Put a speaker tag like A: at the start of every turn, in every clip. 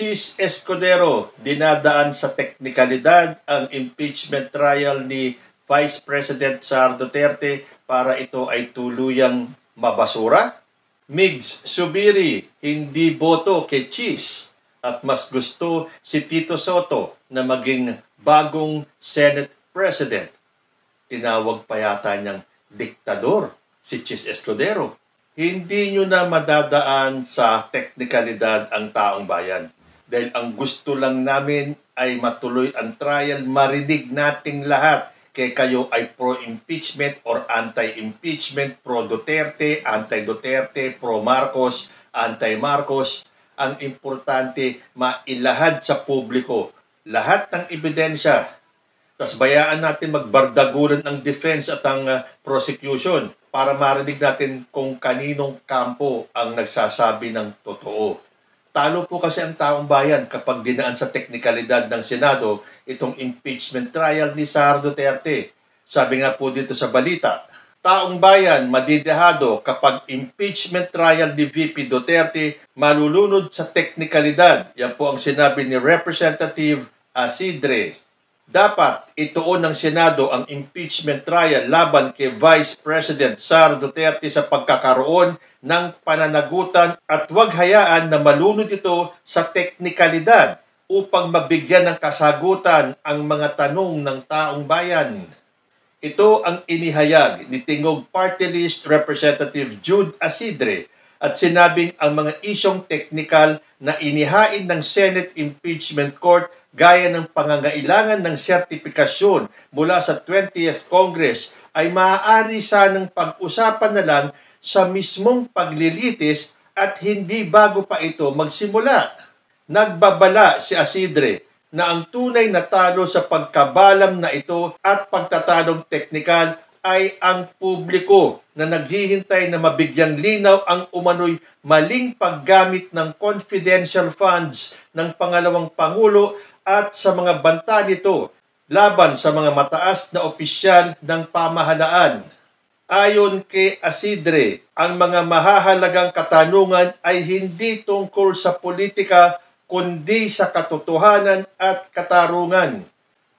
A: Chis Escudero, dinadaan sa teknikalidad ang impeachment trial ni Vice President Sara Duterte para ito ay tuluyang mabasura. Migs Zubiri, hindi boto kay Chis at mas gusto si Tito Soto na maging bagong Senate President. Tinawag pa yata niyang diktador si Chis Escudero. Hindi nyo na madadaan sa teknikalidad ang taong bayan. Dahil ang gusto lang namin ay matuloy ang trial, marinig nating lahat. Kaya kayo ay pro-impeachment or anti-impeachment, pro-Duterte, anti-Duterte, pro-Marcos, anti-Marcos. Ang importante, mailahad sa publiko lahat ng ebidensya. Tapos bayaan natin magbardagulan ang defense at ang prosecution para marinig natin kung kaninong kampo ang nagsasabi ng totoo. Talo po kasi ang taong bayan kapag dinaan sa teknikalidad ng Senado itong impeachment trial ni Sara Duterte. Sabi nga po dito sa balita, taong bayan madidehado kapag impeachment trial ni VP Duterte malulunod sa teknikalidad. Yan po ang sinabi ni Representative Isidre. Dapat ituon ng Senado ang impeachment trial laban kay Vice President Sara Duterte sa pagkakaroon ng pananagutan at huwag hayaan na malunod ito sa teknikalidad upang mabigyan ng kasagutan ang mga tanong ng taong bayan. Ito ang inihayag ni Tingog Party List Representative Jude Isidre at sinabing ang mga isyong teknikal na inihain ng Senate Impeachment Court gaya ng pangangailangan ng sertifikasyon mula sa 20th Congress ay maaari sanang pag-usapan na lang sa mismong paglilitis at hindi bago pa ito magsimula. Nagbabala si Isidre na ang tunay na talo sa pagkabalam na ito at pagtatalong teknikal ay ang publiko na naghihintay na mabigyang linaw ang umano'y maling paggamit ng confidential funds ng pangalawang Pangulo at sa mga banta nito laban sa mga mataas na opisyal ng pamahalaan. Ayon kay Isidre, ang mga mahahalagang katanungan ay hindi tungkol sa politika kundi sa katotohanan at katarungan.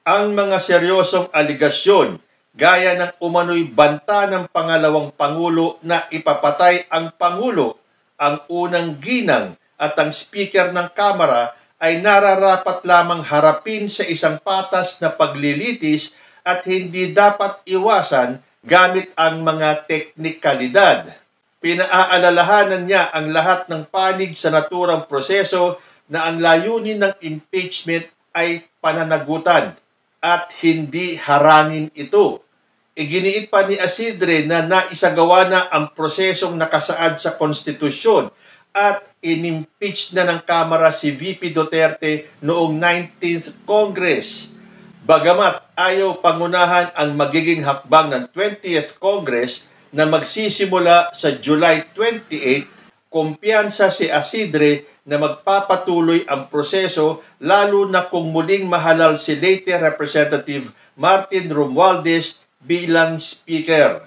A: Ang mga seryosong aligasyon gaya ng umano'y banta ng pangalawang Pangulo na ipapatay ang Pangulo, ang unang ginang at ang Speaker ng Kamara ay nararapat lamang harapin sa isang patas na paglilitis at hindi dapat iwasan gamit ang mga teknikalidad. Pinaaalalahanan niya ang lahat ng panig sa naturang proseso na ang layunin ng impeachment ay pananagutan at hindi harangin ito. Iginiit pa ni Isidre na naisagawa na ang prosesong nakasaad sa konstitusyon at inimpeach na ng Kamara si VP Duterte noong 19th Congress. Bagamat ayaw pangunahan ang magiging hakbang ng 20th Congress na magsisimula sa July 28, kumpiyansa si Isidre na magpapatuloy ang proseso lalo na kung muling mahalal si late Representative Martin Romualdez bilang Speaker.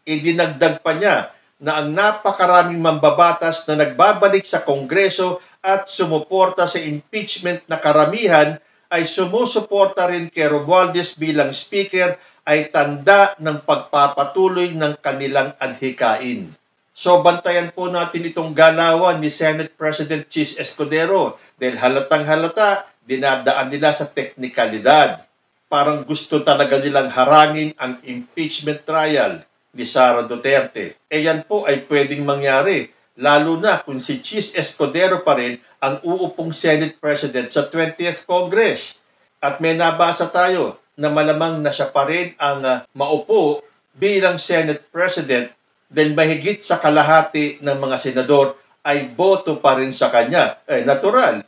A: Idinagdag pa niya na ang napakaraming mambabatas na nagbabalik sa Kongreso at sumuporta sa impeachment na karamihan ay sumusuporta rin kay Romualdez bilang Speaker ay tanda ng pagpapatuloy ng kanilang adhikain. So bantayan po natin itong galawan ni Senate President Chis Escudero dahil halatang halata dinadaan nila sa teknikalidad. Parang gusto talaga nilang harangin ang impeachment trial ni Sara Duterte. Yan po ay pwedeng mangyari, lalo na kung si Chis Escudero pa rin ang uupong Senate President sa 20th Congress. At may nabasa tayo na malamang na siya pa rin ang maupo bilang Senate President dahil mahigit sa kalahati ng mga senador ay boto pa rin sa kanya. Natural.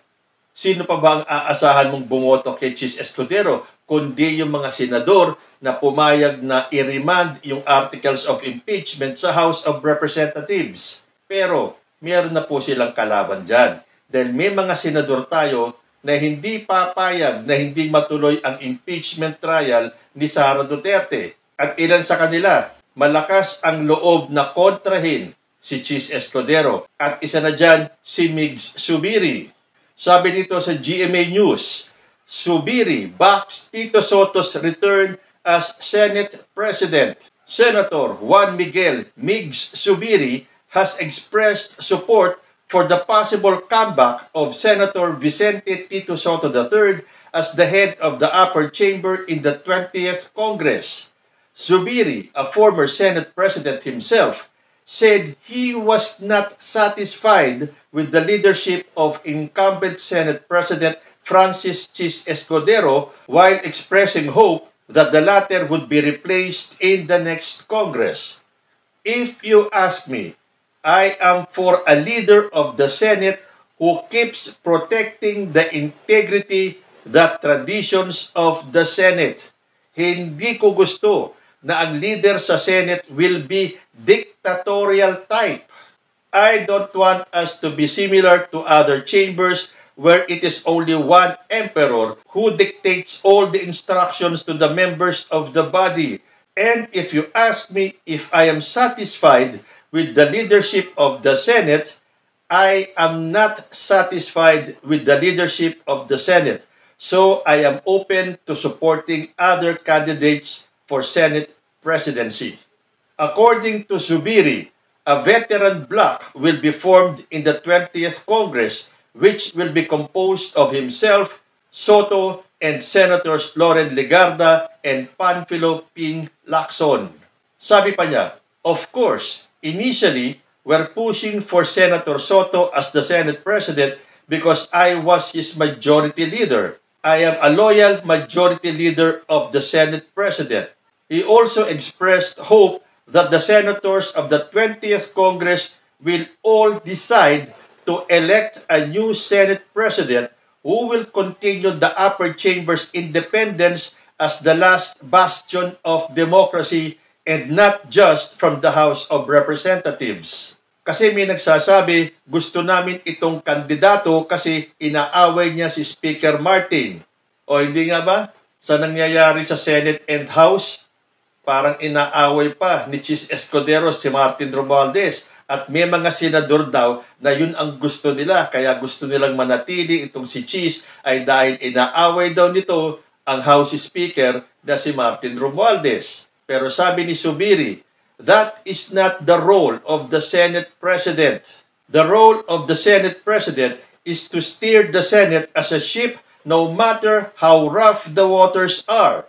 A: Sino pa ba ang aasahan mong bumoto kay Chis Escudero kundi yung mga senador na pumayag na i-remand yung articles of impeachment sa House of Representatives. Pero meron na po silang kalaban dyan. Dahil may mga senador tayo na hindi papayag na hindi matuloy ang impeachment trial ni Sara Duterte. At ilan sa kanila, malakas ang loob na kontrahin si Chis Escudero. At isa na dyan, si Migs Zubiri. Sabi dito sa GMA News, Zubiri backs Tito Soto's return as Senate President. Senator Juan Miguel Migs Zubiri has expressed support for the possible comeback of Senator Vicente Tito Soto III as the head of the upper chamber in the 20th Congress. Zubiri, a former Senate President himself, said he was not satisfied with the leadership of incumbent Senate President Francis Chis Escudero while expressing hope that the latter would be replaced in the next Congress. If you ask me, I am for a leader of the Senate who keeps protecting the integrity, the traditions of the Senate. Hindi ko gusto na ang leader sa Senate will be dictatorial type. I don't want us to be similar to other chambers where it is only one emperor who dictates all the instructions to the members of the body. And if you ask me if I am satisfied with the leadership of the Senate, I am not satisfied with the leadership of the Senate. So I am open to supporting other candidates for Senate presidency. According to Zubiri, a veteran bloc will be formed in the 20th Congress, which will be composed of himself, Soto, and Senators Loren Legarda and Panfilo Ping Lacson. Sabi pa niya, of course, initially, we're pushing for Senator Soto as the Senate President because I was his majority leader. I am a loyal majority leader of the Senate President. He also expressed hope that the senators of the 20th Congress will all decide to elect a new Senate President who will continue the upper chamber's independence as the last bastion of democracy and not just from the House of Representatives. Kasi may nagsasabi, gusto namin itong kandidato kasi inaaway niya si Speaker Martin. O hindi nga ba? Sa nangyayari sa Senate and House, parang inaaway pa ni Chis Escudero si Martin Romualdez. At may mga senador daw na yun ang gusto nila. Kaya gusto nilang manatili itong si Chis ay dahil inaaway daw nito ang House Speaker na si Martin Romualdez. Pero sabi ni Zubiri, that is not the role of the Senate President. The role of the Senate President is to steer the Senate as a ship no matter how rough the waters are.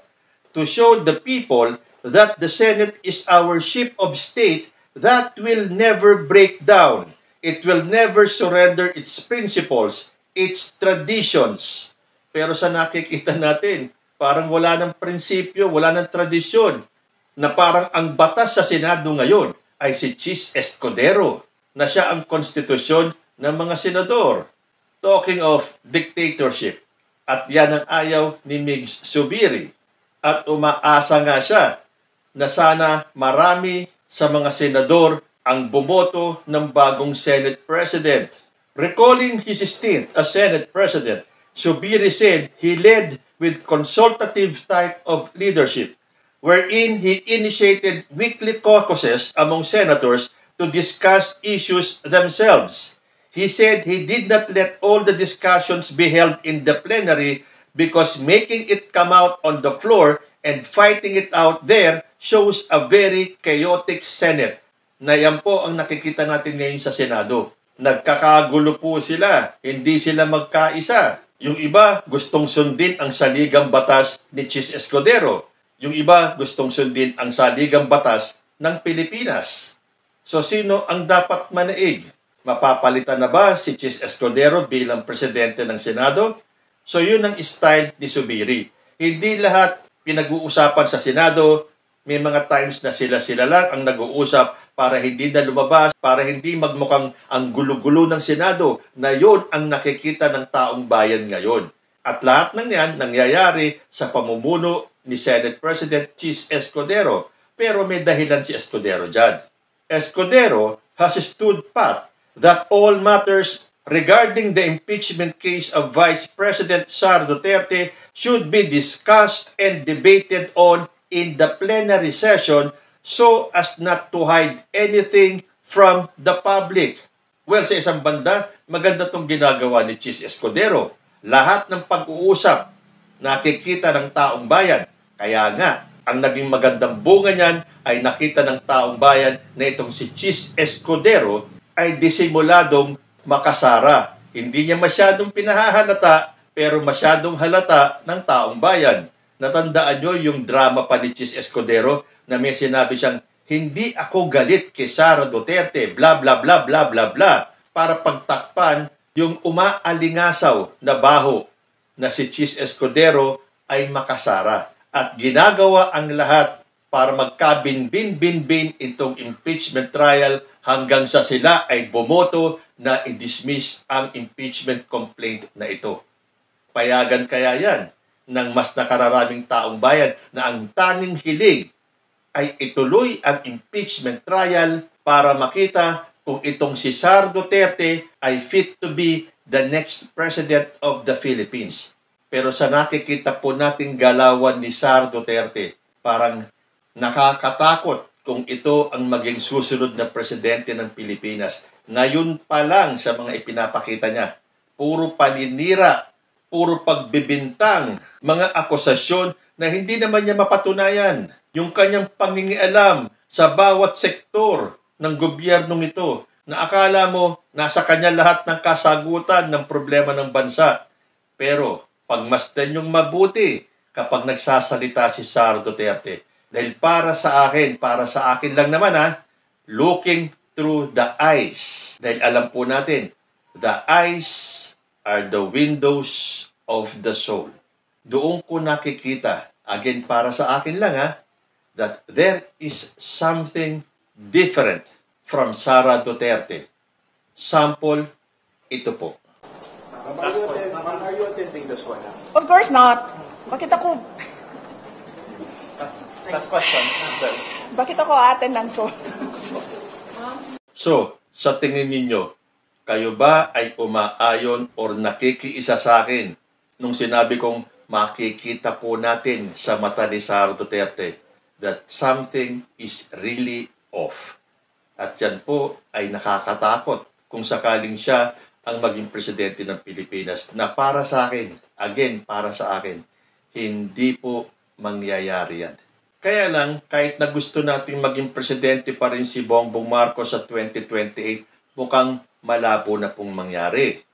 A: To show the people that the Senate is our ship of state that will never break down. It will never surrender its principles, its traditions. Pero sa nakikita natin, parang wala ng prinsipyo, wala ng tradisyon. Na parang ang batas sa Senado ngayon ay si Chis Escudero, na siya ang konstitusyon ng mga senador. Talking of dictatorship, at yan ang ayaw ni Migs Zubiri. At umaasa nga siya na sana marami sa mga senador ang bumoto ng bagong Senate President. Recalling his stint as Senate President, Zubiri said he led with consultative type of leadership, wherein he initiated weekly caucuses among senators to discuss issues themselves. He said he did not let all the discussions be held in the plenary because making it come out on the floor and fighting it out there shows a very chaotic Senate. Na yan po ang nakikita natin ngayon sa Senado. Nagkakagulo po sila, hindi sila magkaisa. Yung iba gustong sundin ang saligang batas ni Chis Escudero. Yung iba gustong sundin ang saligang batas ng Pilipinas. So sino ang dapat manaig? Mapapalitan na ba si Chis Escudero bilang presidente ng Senado? So yun ang style ni Zubiri. Hindi lahat pinag-uusapan sa Senado, may mga times na sila-sila lang ang nag-uusap para hindi na lumabas, para hindi magmukhang ang gulo-gulo ng Senado na yun ang nakikita ng taong bayan ngayon. At lahat ng yan nangyayari sa pamumuno ni Senate President Chis Escudero. Pero may dahilan si Escudero dyan. Escudero has stood pat that all matters regarding the impeachment case of Vice President Sara Duterte should be discussed and debated on in the plenary session so as not to hide anything from the public. Well, sa isang banda, maganda tong ginagawa ni Chis Escudero. Lahat ng pag-uusap, nakikita ng taong bayan. Kaya nga, ang naging magandang bunga niyan ay nakita ng taong bayan na itong si Chis Escudero ay disimuladong makasara. Hindi niya masyadong pinahahalata, pero masyadong halata ng taong bayan. Natandaan nyo yung drama pa ni Chis Escudero na may sinabi siyang, hindi ako galit kay Sara Duterte, bla bla bla bla bla bla, para pagtakpan yung umaalingasaw na baho na si Chis Escudero ay makasara. At ginagawa ang lahat para magkabin-bin-bin-bin itong impeachment trial hanggang sa sila ay bumoto na i-dismiss ang impeachment complaint na ito. Payagan kaya yan ng mas nakararaming taong bayan na ang tanging hiling ay ituloy ang impeachment trial para makita kung itong si Sara Duterte ay fit to be the next president of the Philippines. Pero sa nakikita po nating galawan ni Sara Duterte, parang nakakatakot kung ito ang maging susunod na presidente ng Pilipinas. Ngayon pa lang sa mga ipinapakita niya, puro paninira, puro pagbibintang, mga akusasyon na hindi naman niya mapatunayan. Yung kanyang pangingialam sa bawat sektor ng gobyernong ito, na akala mo nasa kanya lahat ng kasagutan ng problema ng bansa. Pero pagmasdan yung mabuti kapag nagsasalita si Sara Duterte. Dahil para sa akin lang naman looking through the eyes. Dahil alam po natin, the eyes are the windows of the soul. Doon ko nakikita, again para sa akin lang that there is something different from Sara Duterte. Sample, ito po.
B: Are you attending this one?
C: Of course not. Bakit ako
B: Last question.
C: bakit ako attend ng
A: So, sa tingin ninyo, kayo ba ay umaayon or nakikiisa sa akin nung sinabi kong makikita po natin sa mata ni Sara Duterte that something is really off? At yan po ay nakakatakot kung sakaling siya ang maging presidente ng Pilipinas na para sa akin, again, para sa akin, hindi po mangyayari yan. Kaya lang, kahit na gusto nating maging presidente pa rin si Bongbong Marcos sa 2028, mukhang malabo na pong mangyari.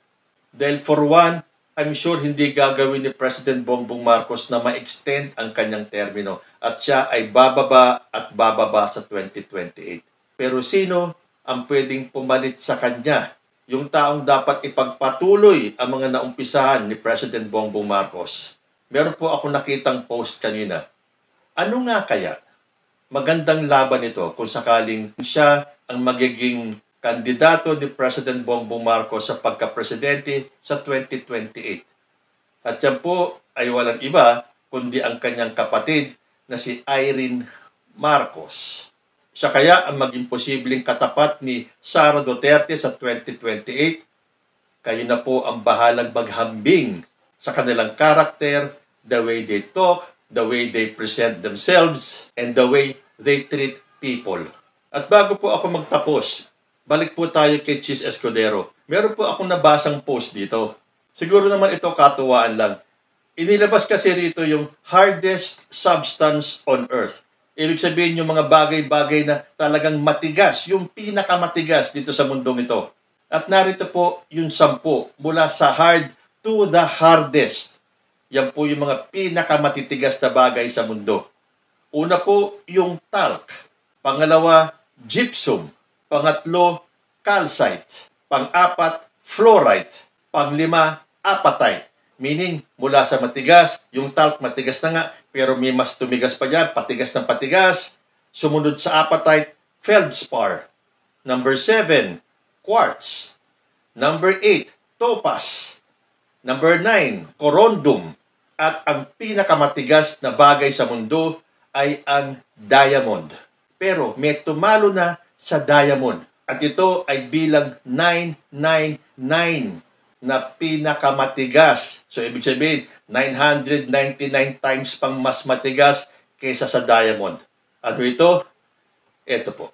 A: Dahil for one, I'm sure hindi gagawin ni President Bongbong Marcos na ma-extend ang kanyang termino at siya ay bababa at bababa sa 2028. Pero sino ang pwedeng pumalit sa kanya? Yung taong dapat ipagpatuloy ang mga naumpisahan ni President Bongbong Marcos. Meron po ako nakitang post kanina. Ano nga kaya? Magandang laban ito kung sakaling siya ang magiging kandidato ni President Bongbong Marcos sa pagka-presidente sa 2028. At yan po ay walang iba kundi ang kanyang kapatid na si Irene Marcos. Siya kaya ang maging posibleng katapat ni Sara Duterte sa 2028. Kayo na po ang bahalang maghambing sa kanilang karakter, the way they talk, the way they present themselves, and the way they treat people. At bago po ako magtapos, balik po tayo kay Chis Escudero. Meron po akong nabasang post dito. Siguro naman ito katuwaan lang. Inilabas kasi rito yung hardest substance on earth. Ibig sabihin yung mga bagay-bagay na talagang matigas, yung pinakamatigas dito sa mundong ito. At narito po yung 10 mula sa hard to the hardest. Yan po yung mga pinakamatitigas na bagay sa mundo. Una po yung talc. Pangalawa, gypsum. Pangatlo, calcite. Pang-apat, fluorite. Pang-lima, apatite. Meaning, mula sa matigas, yung talc matigas na nga, pero may mas tumigas pa dyan, patigas ng patigas. Sumunod sa apatite, feldspar. Number 7, quartz. Number 8, topaz. Number 9, corundum. At ang pinakamatigas na bagay sa mundo ay ang diamond. Pero may tumalo na sa diamond. At ito ay bilang 999 na pinakamatigas. So, ibig sabihin, 999 times pang mas matigas kaysa sa diamond. Ano ito? Ito po.